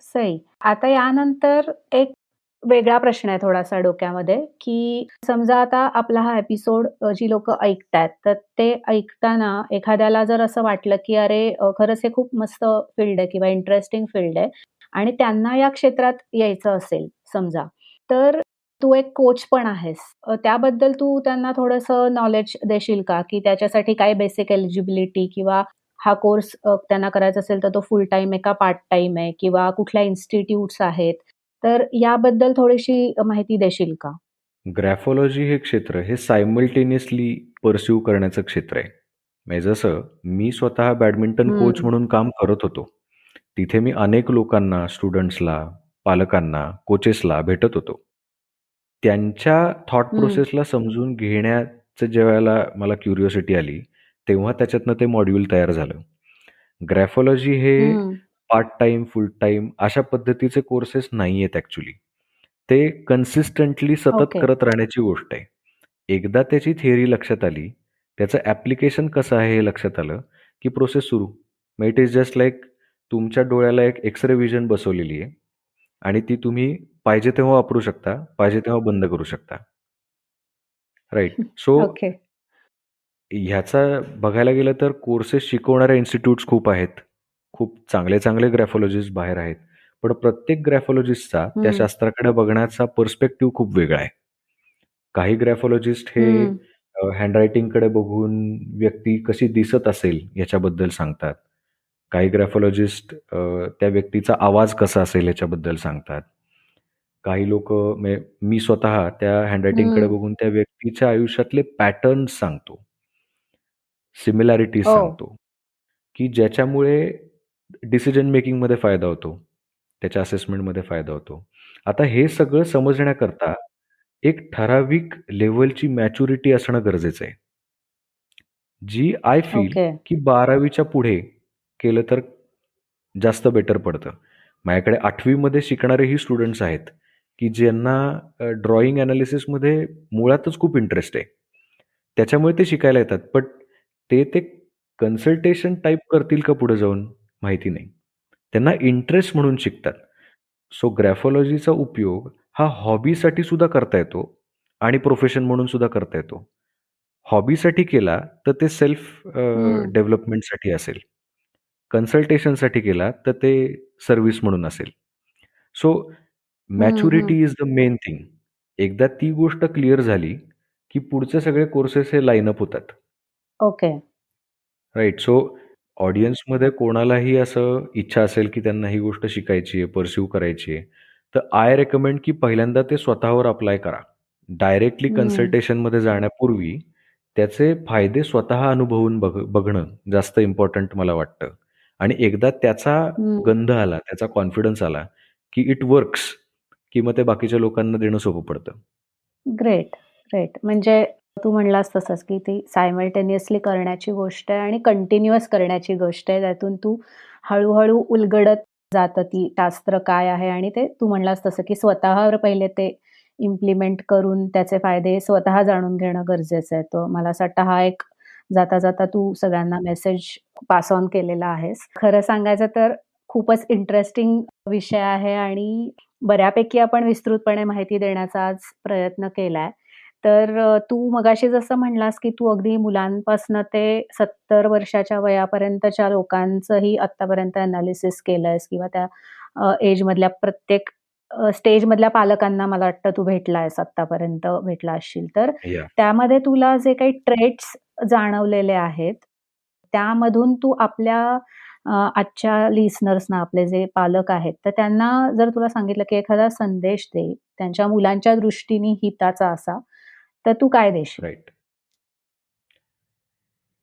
सही. आता यानंतर एक वेगळा प्रश्न आहे थोडासा डोक्यामध्ये, की समजा आता आपला हा एपिसोड जी लोकं ऐकतायत, तर ते ऐकताना एखाद्याला जर असं वाटलं, की अरे खरंच हे खूप मस्त फील्ड आहे किंवा इंटरेस्टिंग फील्ड आहे आणि त्यांना या क्षेत्रात यायचं असेल समजा, तर तू एक कोच पण आहेस. त्याबद्दल तू त्यांना थोडंसं नॉलेज देशील का? की त्याच्यासाठी काय बेसिक एलिजिबिलिटी किंवा हा कोर्स त्यांना करायचा असेल तर तो फुल टाईम आहे का पार्ट टाईम आहे किंवा कुठल्या इन्स्टिट्यूट्स आहेत? तर याबद्दल थोडीशी माहिती देशील का? ग्रॅफोलॉजी हे क्षेत्र हे सायमल्टेनियसली पर्स्यू करण्याचं क्षेत्र आहे. म्हणजे जसं मी स्वतः बॅडमिंटन कोच हं. म्हणून काम करत होतो. तिथे मी अनेक लोकांना, स्टुडंट्सला, पालकांना, कोचेसला भेटत होतो. त्यांच्या थॉट हं. प्रोसेसला समजून घेण्याचं ज्यावेळेला मला क्युरिओसिटी आली, तेव्हा त्याच्यातनं ते मॉड्यूल तयार झालं. ग्रॅफोलॉजी हे हं. पार्ट टाईम, फुल टाईम अशा पद्धतीचे कोर्सेस नाही आहेत ॲक्चुअली. ते कन्सिस्टंटली सतत ओके. करत राहण्याची गोष्ट आहे. एकदा त्याची थिअरी लक्षात आली, त्याचं ॲप्लिकेशन कसं आहे हे लक्षात आलं, की प्रोसेस सुरू. मग इट इज जस्ट लाइक तुमच्या डोळ्याला एक एक्स-रे व्हिजन बसवलेली आहे आणि ती तुम्ही पाहिजे तेव्हा वापरू शकता, पाहिजे तेव्हा बंद करू शकता. राइट. So okay. ह्याचा बघायला गेलं तर कोर्सेस शिकवणाऱ्या इन्स्टिट्यूट्स खूप आहेत. खूप चांगले-चांगले ग्रॅफोलॉजिस्ट बाहेर आहेत. पण प्रत्येक ग्रॅफोलॉजिस्टचा त्या हं. शास्त्राकडे बघण्याचा पर्स्पेक्टिव्ह खूप वेगळा आहे. काही ग्रॅफोलॉजिस्ट हे हं. हँडरायटिंगकडे बघून व्यक्ती कशी दिसत असेल याच्याबद्दल सांगतात. काही ग्रॅफोलॉजिस्ट त्या व्यक्तीचा आवाज कसा असेल याच्याबद्दल सांगतात. काही लोकं मी स्वतः त्या हँडरायटिंगकडे हं. बघून त्या व्यक्तीच्या आयुष्यातले पॅटर्न्स सांगतो. सिमिलॅरिटीज ओह! सांगतो, की ज्याच्यामुळे डिसिजन मेकिंगमध्ये फायदा होतो. त्याच्या असेसमेंटमध्ये फायदा होतो. आता हे सगळं समजण्याकरता एक ठराविक लेव्हलची मॅच्युरिटी असणं गरजेचं आहे. जी आय फील ओके. की 12वीच्या पुढे केलं तर जास्त बेटर पडतं. माझ्याकडे 8वी मध्ये शिकणारेही स्टुडंट्स आहेत, की ज्यांना ड्रॉइंग एनालिसिसमध्ये मुळातच खूप इंटरेस्ट आहे. त्याच्यामुळे ते शिकायला येतात. बट ते कन्सल्टेशन टाइप करतील का पुढे जाऊन? माहिती नाही. त्यांना इंटरेस्ट म्हणून शिकतात. सो ग्रॅफोलॉजीचा उपयोग हा हॉबीसाठी सुद्धा करता येतो आणि प्रोफेशन म्हणून सुद्धा करता येतो. हॉबीसाठी केला तर ते सेल्फ हं. डेव्हलपमेंटसाठी असेल. कन्सल्टेशनसाठी केला तर ते सर्व्हिस म्हणून असेल. सो हं, हं. Maturity is the main thing. एकदा ती गोष्ट क्लिअर झाली, की पुढचे सगळे कोर्सेस हे लाईन अप होतात. ओके. राइट. सो ऑडियन्समध्ये कोणालाही असं इच्छा असेल, की त्यांना ही गोष्ट शिकायची आहे, पर्स्यू करायची आहे, तर आय रेकमेंड की पहिल्यांदा ते स्वतःवर अप्लाय करा. डायरेक्टली हं. कन्सल्टेशनमध्ये जाण्यापूर्वी त्याचे फायदे स्वतः अनुभवून बघणं जास्त इम्पोर्टंट मला वाटतं. आणि एकदा त्याचा हं. गंध आला, त्याचा कॉन्फिडन्स आला, की इट वर्क्स, की मग ते बाकीच्या लोकांना देणं सोपं पडतं. Great, great. म्हणजे तू म्हणलास तसंच, की ती सायमल्टेनियसली करण्याची गोष्ट आहे आणि कंटिन्युअस करण्याची गोष्ट आहे. त्यातून तू हळू-हळू उलगडत जातं ती शास्त्र काय आहे आणि ते तू म्हणलास तसं, की स्वतःवर पहिले ते इम्प्लिमेंट करून त्याचे फायदे स्वतः जाणून घेणं गरजेचं आहे. तर मला असं वाटतं हा एक जाता-जाता तू सगळ्यांना मेसेज पास ऑन केलेला आहेस. खरं सांगायचं तर खूपच इंटरेस्टिंग विषय आहे आणि बऱ्यापैकी आपण विस्तृतपणे माहिती देण्याचा आज प्रयत्न केलाय. तर तू मगाशी जसं म्हणलास, की तू अगदी मुलांपासनं ते 70 वर्षाच्या वयापर्यंतच्या लोकांचंही आत्तापर्यंत एनालिसिस केलंयस किंवा त्या एजमधल्या प्रत्येक स्टेजमधल्या पालकांना मला वाटतं तू भेटला आत्तापर्यंत भेटला असशील. तर या. त्यामध्ये तुला जे काही ट्रेट्स जाणवलेले आहेत, त्यामधून तू आपल्या आजच्या लिसनर्सना आपले जे पालक आहेत, तर त्यांना जर तुला सांगितलं, की एखादा संदेश दे, त्यांच्या मुलांच्या दृष्टीने हिताचा असा, तर तू काय देशील? राइट.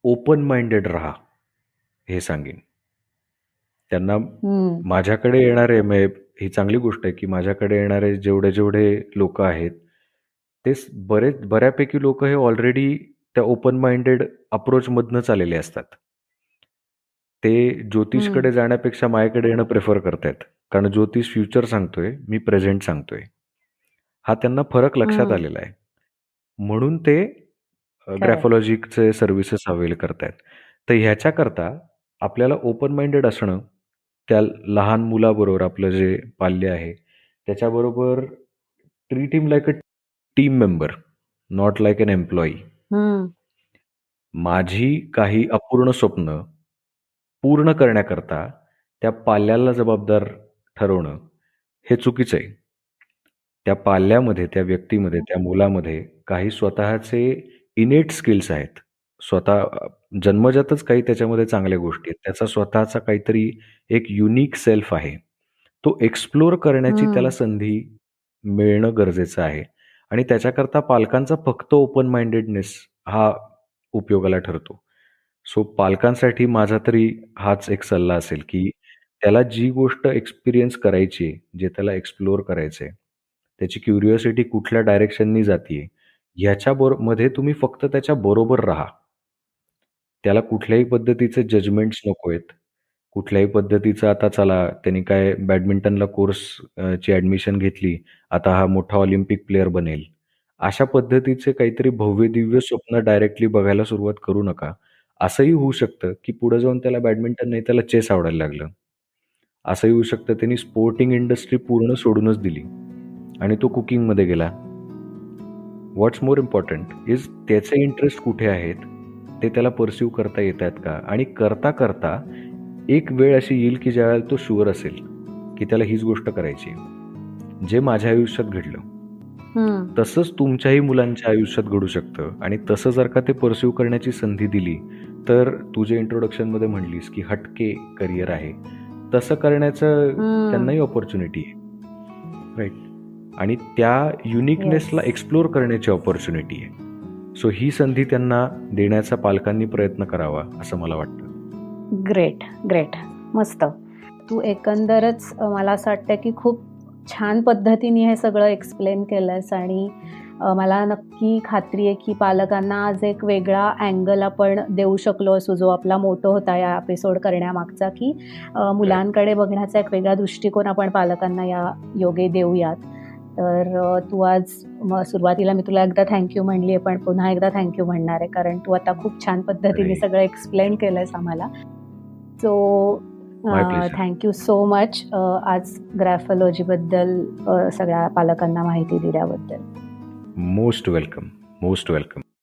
ओपन माइंडेड राहा, हे सांगेन. त्यांना हं, माझ्याकडे येणारे ही चांगली गोष्ट आहे, की माझ्याकडे येणारे जेवढे लोकं आहेत, ते बऱ्यापैकी लोकं हे ऑलरेडी त्या ओपन माइंडेड अप्रोचमधनंच आलेले असतात. ते हं, ज्योतिषकडे जाण्यापेक्षा माझ्याकडे येणं प्रिफर करतायत. कारण ज्योतिष फ्युचर सांगतोय, मी प्रेझेंट सांगतोय. हा त्यांना फरक लक्षात हं. आलेला आहे. म्हणून ते खरंय. ग्रॅफोलॉजीचे सर्व्हिसेस अवेल करतायत. तर ह्याच्याकरता आपल्याला ओपन माइंडेड असणं, त्या लहान मुलाबरोबर आपलं जे पाल्य आहे, त्याच्याबरोबर treat him like a team member, not like an employee. हं. माझी काही अपूर्ण स्वप्न पूर्ण करण्याकरता त्या पाल्याला जबाबदार ठरवणं, हे चुकीचं आहे. त्या पाल्यामध्ये, त्या व्यक्तीमध्ये, त्या मुलामध्ये काही स्वतःचे इनेट स्किल्स आहेत. स्वतः जन्मजातच काही त्याच्यामध्ये चांगल्या गोष्टी आहेत. त्याचा स्वतःचा काहीतरी एक युनिक सेल्फ आहे. तो एक्सप्लोर करण्याची त्याला हं. संधी मिळणं गरजेचं आहे आणि त्याच्याकरता पालकांचा फक्त ओपन माइंडेडनेस हा उपयोगाला ठरतो. सो पालकांसाठी माझा तरी हाच एक सल्ला असेल, की त्याला जी गोष्ट एक्सपिरियन्स करायची आहे, जे त्याला एक्सप्लोर करायचंय, त्याची क्युरिओसिटी कुठल्या डायरेक्शननी जातीये, मध्ये तुम्ही फक्त त्याच्या बरोबर राहा. त्याला कुठल्याही पद्धतीचे जजमेंट्स नकोयत. कुठल्याही पद्धतीचं आता चला त्याने काय बॅडमिंटनला ची ॲडमिशन घेतली, आता हा मोठा ऑलिम्पिक प्लेयर बनेल. अशा पद्धतीचे काहीतरी भव्य-दिव्य स्वप्न डायरेक्टली बघायला सुरुवात करू नका. असंही होऊ शकतं, की पुढे जाऊन त्याला बॅडमिंटन नाही, त्याला चेस आवडायला लागलं. असंही होऊ शकतं त्यांनी स्पोर्टिंग इंडस्ट्री पूर्ण सोडूनच दिली आणि तो कुकिंगमध्ये गेला. व्हॉट्स मोर इम्पॉर्टंट इज त्याचे इंटरेस्ट कुठे आहेत, ते त्याला पर्स्यू करता येत आहेत का? आणि करता एक वेळ अशी येईल की ज्यावेळेला तो शुअर असेल, की त्याला हीच गोष्ट करायची आहे. जे माझ्या आयुष्यात घडलं, हं. तसंच तुमच्याही मुलांच्या आयुष्यात घडू शकतं आणि तसं जर का ते पर्स्यू करण्याची संधी दिली, तर तू जे इंट्रोडक्शनमध्ये म्हणलीस, की हटके करियर आहे, तसं करण्याचं हं. त्यांनाही अपॉर्च्युनिटी आहे. राइट. आणि त्या येस. युनिकनेसला एक्सप्लोर करण्याची अपॉर्च्युनिटी आहे. सो ही संधी त्यांना देण्याचा पालकांनी प्रयत्न करावा, असं मला वाटतं. Great, great. मस्त. तू एकंदरच मला असं वाटतं की खूप छान पद्धतीने हे सगळं एक्सप्लेन केलंस आणि मला नक्की खात्री आहे की पालकांना आज एक वेगळा अँगल आपण देऊ शकलो असू, जो आपला मोटो होता या एपिसोड करण्यामागचा, की मुलांकडे बघण्याचा एक वेगळा दृष्टिकोन आपण पालकांना या योगे देऊयात. तर तू आज सुरुवातीला मी तुला एकदा थँक्यू म्हणली आहे, पण पुन्हा एकदा थँक्यू म्हणणार आहे, कारण तू आता खूप छान पद्धतीने अरे, सगळं एक्सप्लेन केलंयस आम्हाला. So my pleasure. Thank you so much आज ग्रॅफोलॉजीबद्दल सगळ्या पालकांना माहिती दिल्याबद्दल. Most welcome, most welcome.